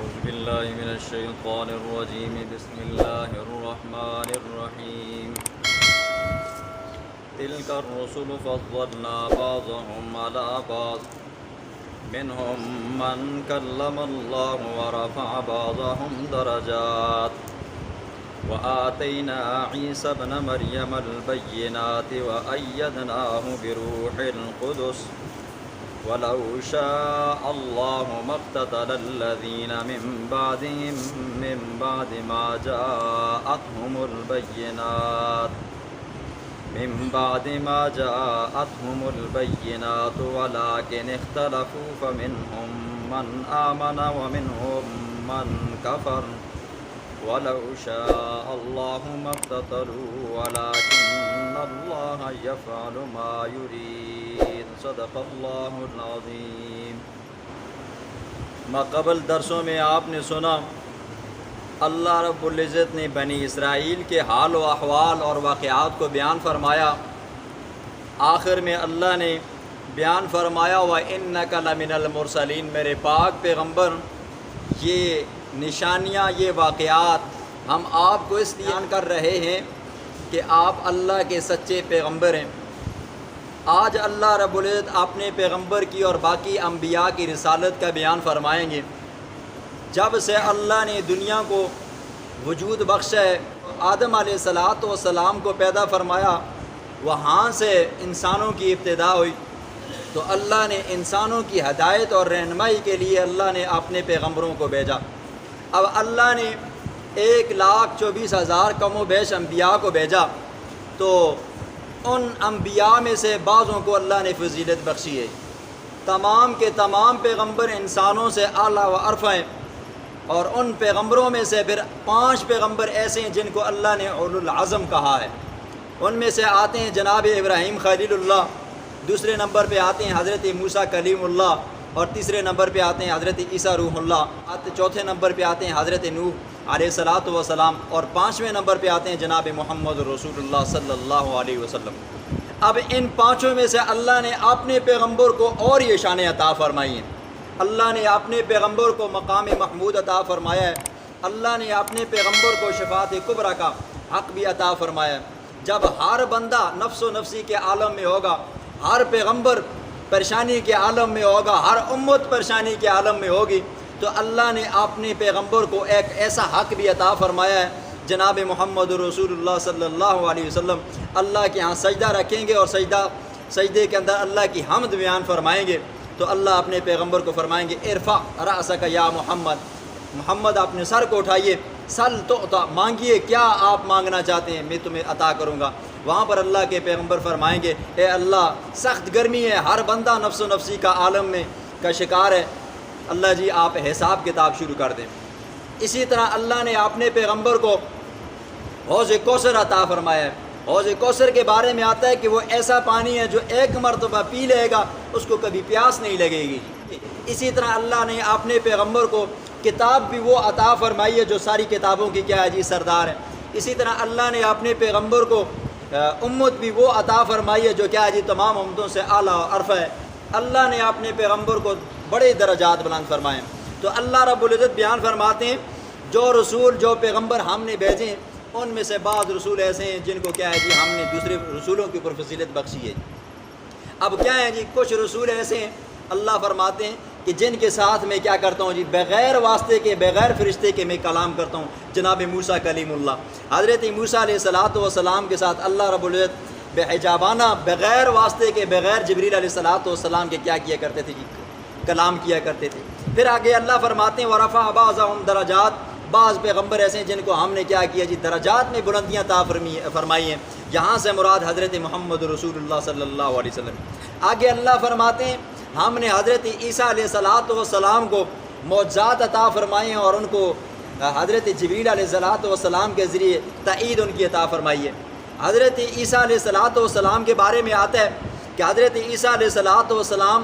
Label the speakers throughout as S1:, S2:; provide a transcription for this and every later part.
S1: أعوذ بالله من الشيطان الرجيم بسم الله الرحمن الرحيم تلك الرسل فضلنا بعضهم على بعض منهم من كلم الله ورفع بعضهم درجات وآتينا عيسى ابن مريم البينات وأيدناه بروح القدس ولو شاء الله ما اقتتل الذين من بعد ما جاءتهم البينات ولكن اختلفوا فمنهم من آمن ومنهم من كفر ولو شاء الله ما اقتتلوا ولكن الله يفعل ما يريد صدق اللہ العظیم۔ ماقبل درسوں میں آپ نے سنا اللہ رب العزت نے بنی اسرائیل کے حال و احوال اور واقعات کو بیان فرمایا۔ آخر میں اللہ نے بیان فرمایا وَإِنَّكَ لَمِنَ الْمُرْسَلِينَ، میرے پاک پیغمبر، یہ نشانیاں، یہ واقعات ہم آپ کو اس لیے بیان کر رہے ہیں کہ آپ اللہ کے سچے پیغمبر ہیں۔ آج اللہ رب العزت اپنے پیغمبر کی اور باقی انبیاء کی رسالت کا بیان فرمائیں گے۔ جب سے اللہ نے دنیا کو وجود بخشا ہے، آدم علیہ السلام کو پیدا فرمایا، وہاں سے انسانوں کی ابتدا ہوئی، تو اللہ نے انسانوں کی ہدایت اور رہنمائی کے لیے اللہ نے اپنے پیغمبروں کو بھیجا۔ اب اللہ نے 1,24,000 کم و بیش انبیاء کو بھیجا، تو ان انبیاء میں سے بعضوں کو اللہ نے فضیلت بخشی ہے۔ تمام کے تمام پیغمبر انسانوں سے اعلیٰ و ارفع ہیں، اور ان پیغمبروں میں سے پھر 5 پیغمبر ایسے ہیں جن کو اللہ نے اولو العزم کہا ہے۔ ان میں سے آتے ہیں جناب ابراہیم خلیل اللہ، دوسرے نمبر پہ آتے ہیں حضرت موسیٰ کلیم اللہ، اور تیسرے نمبر پہ آتے ہیں حضرت عیسیٰ روح اللہ، چوتھے نمبر پہ آتے ہیں حضرت نوح علیہ السلام، اور 5ویں نمبر پہ آتے ہیں جناب محمد رسول اللہ صلی اللہ علیہ وسلم۔ اب ان 5 میں سے اللہ نے اپنے پیغمبر کو اور یہ شان عطا فرمائی ہیں۔ اللہ نے اپنے پیغمبر کو مقام محمود عطا فرمایا ہے۔ اللہ نے اپنے پیغمبر کو شفاعت کبریٰ کا حق بھی عطا فرمایا ہے۔ جب ہر بندہ نفس و نفسی کے عالم میں ہوگا، ہر پیغمبر پریشانی کے عالم میں ہوگا، ہر امت پریشانی کے عالم میں ہوگی، تو اللہ نے اپنے پیغمبر کو ایک ایسا حق بھی عطا فرمایا ہے۔ جناب محمد رسول اللہ صلی اللہ علیہ وسلم اللہ کے ہاں سجدہ رکھیں گے، اور سجدے کے اندر اللہ کی حمد بیان فرمائیں گے، تو اللہ اپنے پیغمبر کو فرمائیں گے ارفع رأسک یا محمد اپنے سر کو اٹھائیے، سل تعطیٰ، مانگیے، کیا آپ مانگنا چاہتے ہیں میں تمہیں عطا کروں گا۔ وہاں پر اللہ کے پیغمبر فرمائیں گے اے اللہ سخت گرمی ہے، ہر بندہ نفس و نفسی کا عالم میں کا شکار ہے، اللہ جی آپ حساب کتاب شروع کر دیں۔ اسی طرح اللہ نے اپنے پیغمبر کو حوض کوثر عطا فرمایا ہے۔ حوض کوثر کے بارے میں آتا ہے کہ وہ ایسا پانی ہے جو ایک مرتبہ پی لے گا اس کو کبھی پیاس نہیں لگے گی۔ اسی طرح اللہ نے اپنے پیغمبر کو کتاب بھی وہ عطا فرمائی ہے جو ساری کتابوں کی کیا ہے جی سردار ہے۔ اسی طرح اللہ نے اپنے پیغمبر کو امت بھی وہ عطا فرمائی ہے جو کیا ہے جی تمام امتوں سے اعلیٰ و ارفع ہے۔ اللہ نے اپنے پیغمبر کو بڑے درجات بلند فرمائے ہیں۔ تو اللہ رب العزت بیان فرماتے ہیں جو رسول، جو پیغمبر ہم نے بھیجے ہیں، ان میں سے بعض رسول ایسے ہیں جن کو کیا ہے جی ہم نے دوسرے رسولوں کے اوپر فضیلت بخشی ہے۔ اب کیا ہے جی کچھ رسول ایسے ہیں اللہ فرماتے ہیں کہ جن کے ساتھ میں کیا کرتا ہوں جی بغیر واسطے کے، بغیر فرشتے کے میں کلام کرتا ہوں۔ جناب موسیٰ کلیم اللہ، حضرت موسیٰ علیہ السلام کے ساتھ اللہ رب العزت بحجابانہ، بغیر واسطے کے، بغیر جبریل علیہ السلام کے کیا کیا کرتے تھے جی کلام کیا کرتے تھے۔ پھر آگے اللہ فرماتے ہیں وَرَفَعَ بَعْضَهُمْ دَرَجَاتٍ، بعض پیغمبر ایسے ہیں جن کو ہم نے کیا کیا جی درجات میں بلندیاں عطا فرمائی ہیں۔ یہاں سے مراد حضرت محمد رسول اللہ صلی اللہ علیہ وسلم۔ آگے اللہ فرماتے ہیں ہم نے حضرت عیسیٰ علیہ السلام کو معجزات عطا فرمائے ہیں، اور ان کو حضرت جبریل علیہ السلام کے ذریعے تائید ان کی عطا فرمائی ہے۔ حضرت عیسیٰ علیہ السلام کے بارے میں آتا ہے کہ حضرت عیسیٰ علیہ السلام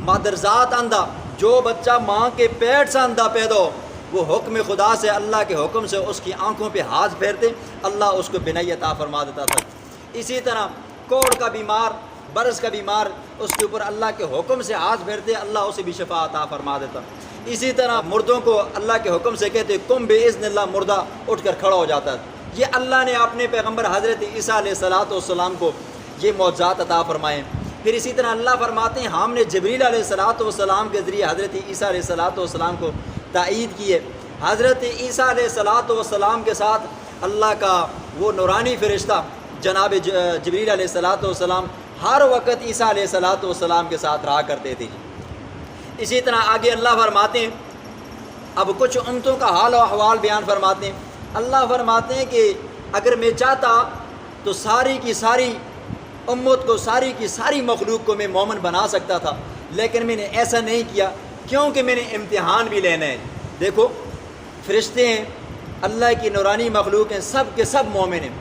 S1: مادرزات اندھا، جو بچہ ماں کے پیٹ سے اندھا پیدا ہو، وہ حکم خدا سے، اللہ کے حکم سے اس کی آنکھوں پہ ہاتھ پھیرتے، اللہ اس کو بینائی عطا فرما دیتا تھا۔ اسی طرح کوڑ کا بیمار، برس کا بیمار، اس کے اوپر اللہ کے حکم سے ہاتھ پھیرتے، اللہ اسے بھی شفا عطا فرما دیتا۔ اسی طرح مردوں کو اللہ کے حکم سے کہتے کم باذن اللہ، مردہ اٹھ کر کھڑا ہو جاتا ہے۔ یہ اللہ نے اپنے پیغمبر حضرت عیسیٰ علیہ السلام کو یہ معجزات عطا فرمائے۔ پھر اسی طرح اللہ فرماتے ہیں ہم نے جبریل علیہ السلام کے ذریعے حضرت عیسیٰ علیہ السلام کو تائید کی ہے۔ حضرت عیسیٰ علیہ السلام کے ساتھ اللہ کا وہ نورانی فرشتہ جناب جبریل علیہ السلام ہر وقت عیسیٰ علیہ السلام کے ساتھ رہا کرتے تھے۔ اسی طرح آگے اللہ فرماتے ہیں، اب کچھ امتوں کا حال و احوال بیان فرماتے ہیں۔ اللہ فرماتے ہیں کہ اگر میں چاہتا تو ساری کی ساری امت کو، ساری کی ساری مخلوق کو میں مومن بنا سکتا تھا، لیکن میں نے ایسا نہیں کیا کیونکہ میں نے امتحان بھی لینا ہے۔ دیکھو فرشتے ہیں، اللہ کی نورانی مخلوق ہیں، سب کے سب مومن ہیں۔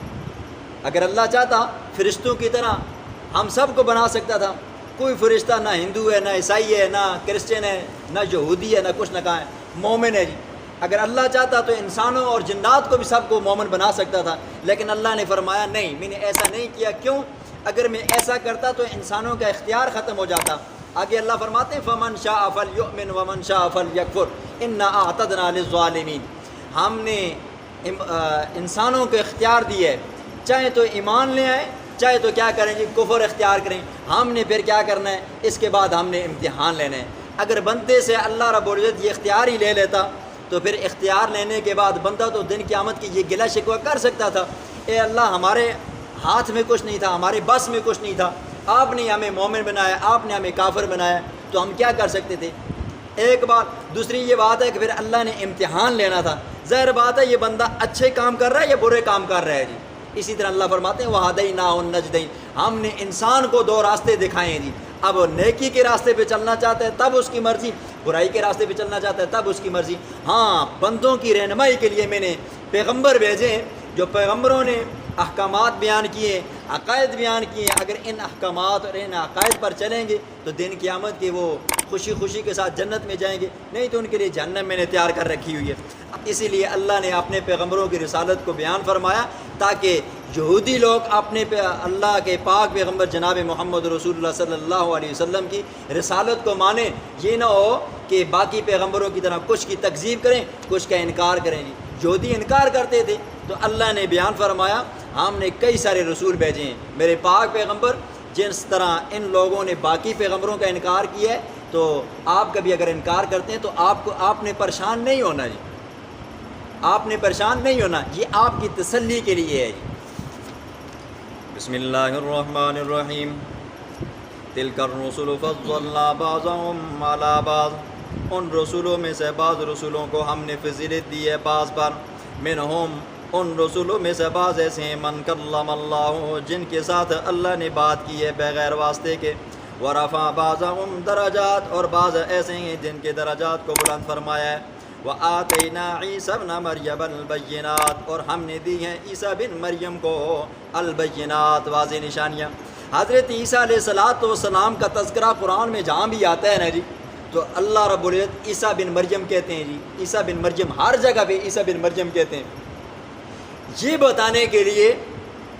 S1: اگر اللہ چاہتا فرشتوں کی طرح ہم سب کو بنا سکتا تھا۔ کوئی فرشتہ نہ ہندو ہے، نہ عیسائی ہے، نہ کرسچن ہے، نہ یہودی ہے، نہ کچھ نہ کہاں ہے، مومن ہے جی۔ اگر اللہ چاہتا تو انسانوں اور جنات کو بھی سب کو مومن بنا سکتا تھا، لیکن اللہ نے فرمایا نہیں، میں نے ایسا نہیں کیا۔ کیوں؟ اگر میں ایسا کرتا تو انسانوں کا اختیار ختم ہو جاتا۔ آگے اللہ فرماتے ہیں فمن شاء فلیؤمن ومن شاء فلیکفر انا اعتدنا للظالمین۔ ہم نے انسانوں کو اختیار دیا ہے، چاہے تو ایمان لے آئے، چاہے تو کیا کریں جی کفر اختیار کریں۔ ہم نے پھر کیا کرنا ہے؟ اس کے بعد ہم نے امتحان لینا ہے۔ اگر بندے سے اللہ رب العزت یہ اختیار ہی لے لیتا تو پھر اختیار لینے کے بعد بندہ تو دن قیامت کی یہ گلہ شکوہ کر سکتا تھا، اے اللہ ہمارے ہاتھ میں کچھ نہیں تھا، ہمارے بس میں کچھ نہیں تھا، آپ نے ہمیں مومن بنایا، آپ نے ہمیں کافر بنایا، تو ہم کیا کر سکتے تھے؟ ایک بات۔ دوسری یہ بات ہے کہ پھر اللہ نے امتحان لینا تھا۔ ظاہر بات ہے یہ بندہ اچھے کام کر رہا ہے یا برے کام کر رہا ہے جی۔ اسی طرح اللہ فرماتے ہیں وَهَدَيْنَاهُ النَّجْدَيْنِ، ہم نے انسان کو دو راستے دکھائے ہیں جی۔ اب وہ نیکی کے راستے پہ چلنا چاہتا ہے تب اس کی مرضی، برائی کے راستے پہ چلنا چاہتا ہے تب اس کی مرضی۔ ہاں، بندوں کی رہنمائی کے لیے میں نے پیغمبر بھیجے ہیں، جو پیغمبروں نے احکامات بیان کیے، عقائد بیان کیے۔ اگر ان احکامات اور ان عقائد پر چلیں گے تو دن قیامت کے وہ خوشی خوشی کے ساتھ جنت میں جائیں گے، نہیں تو ان کے لیے جہنم میں نے تیار کر رکھی ہوئی ہے۔ اسی لیے اللہ نے اپنے پیغمبروں کی رسالت کو بیان فرمایا تاکہ یہودی لوگ اپنے اللہ کے پاک پیغمبر جناب محمد رسول اللہ صلی اللہ علیہ وسلم کی رسالت کو مانیں۔ یہ نہ ہو کہ باقی پیغمبروں کی طرح کچھ کی تکذیب کریں، کچھ کا انکار کریں جی۔ یہودی انکار کرتے تھے تو اللہ نے بیان فرمایا ہم نے کئی سارے رسول بھیجے ہیں میرے پاک پیغمبر، جس طرح ان لوگوں نے باقی پیغمبروں کا انکار کیا ہے تو آپ کبھی اگر انکار کرتے ہیں تو آپ نے پریشان نہیں ہونا جی، آپ نے پریشان نہیں ہونا، یہ آپ کی تسلی کے لیے ہے جی۔ بسم اللہ الرحمن الرحیم تلک الرسل فضلنا بعضهم علی بعض، ان رسولوں میں سے بعض رسولوں کو ہم نے فضیلت دی ہے بعض پر، منہم ان رسولوں میں سے بعض ایسے ہیں من کلم اللہ، جن کے ساتھ اللہ نے بات کی ہے بغیر واسطے کے، ورفع بعضهم درجات، اور بعض ایسے ہیں جن کے درجات کو بلند فرمایا ہے، وَآتَيْنَا عِيسَى ابْنَ مَرْيَمَ الْبَيِّنَاتِ، اور ہم نے دی ہیں عیسیٰ بن مریم کو البینات، واضح نشانیاں۔ حضرت عیسیٰ علیہ السلام کا تذکرہ قرآن میں جہاں بھی آتا ہے نا جی تو اللہ رب العزت عیسیٰ بن مریم کہتے ہیں جی، عیسیٰ بن مریم، ہر جگہ پہ عیسیٰ بن مریم کہتے ہیں، یہ بتانے کے لیے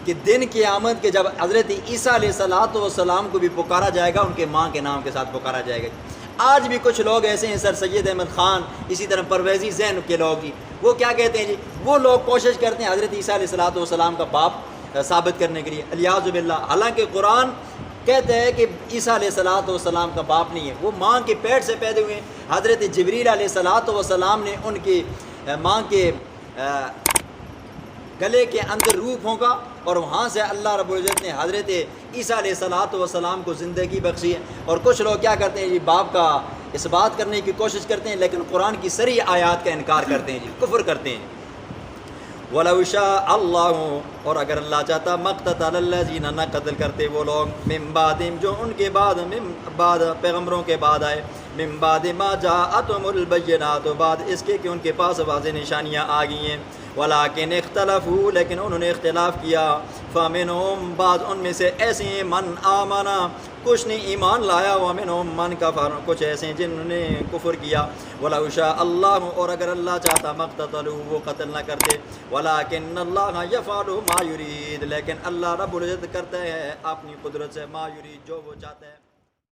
S1: کہ دن قیامت کے جب حضرت عیسیٰ علیہ السلام کو بھی پکارا جائے گا ان کے ماں کے نام کے ساتھ پکارا جائے گا۔ آج بھی کچھ لوگ ایسے ہیں، سر سید احمد خان، اسی طرح پرویزی ذہن کے لوگ جی، وہ کیا کہتے ہیں جی، وہ لوگ کوشش کرتے ہیں حضرت عیسیٰ علیہ السلام کا باپ ثابت کرنے کے لیے، الیاذ باللہ، حالانکہ قرآن کہتے ہیں کہ عیسیٰ علیہ السلام کا باپ نہیں ہے، وہ ماں کے پیٹ سے پیدا ہوئے ہیں۔ حضرت جبریل علیہ السلام نے ان کی ماں کے گلے کے اندر روح پھونکا اور وہاں سے اللہ رب العزت نے حضرت عیسیٰ علیہ السلام کو زندگی بخشی ہے۔ اور کچھ لوگ کیا کرتے ہیں جی، باپ کا اس بات کرنے کی کوشش کرتے ہیں لیکن قرآن کی صریح آیات کا انکار کرتے ہیں جی، کفر کرتے ہیں۔ وَلَوْ شَاءَ اللَّهُ، اور اگر اللہ چاہتا مَقْتَتَلَ الَّذِينَ، نہ قتل کرتے وہ لوگ، مِن بَعْدِهِمْ، جو ان کے بعد پیغمبروں کے بعد آئے، مِن بَعْدِ مَا جَاءَتْهُمُ الْبَيِّنَاتُ، بعد اس کے کہ ان کے پاس واضح نشانیاں آ گئی ہیں، وَلَٰكِنِ اخْتَلَفُوا، لیکن انہوں نے اختلاف کیا، فَمِنْهُمْ، بعض ان میں سے ایسے ہیں من آمنا، کچھ نے ایمان لایا، وَمِنْهُمْ من کفر، کچھ ایسے ہیں جنہوں نے کفر کیا، وَلَوْ شَاءَ اللَّهُ، اور اگر اللہ چاہتا مَقْتَتَلُوا، وہ قتل نہ کرتے، وَلَٰكِنَّ اللَّهَ يَفْعَلُ مَا يُرِيدُ، لیکن اللہ رب العزت کرتا ہے اپنی قدرت سے ما یرید، جو وہ چاہتا ہے۔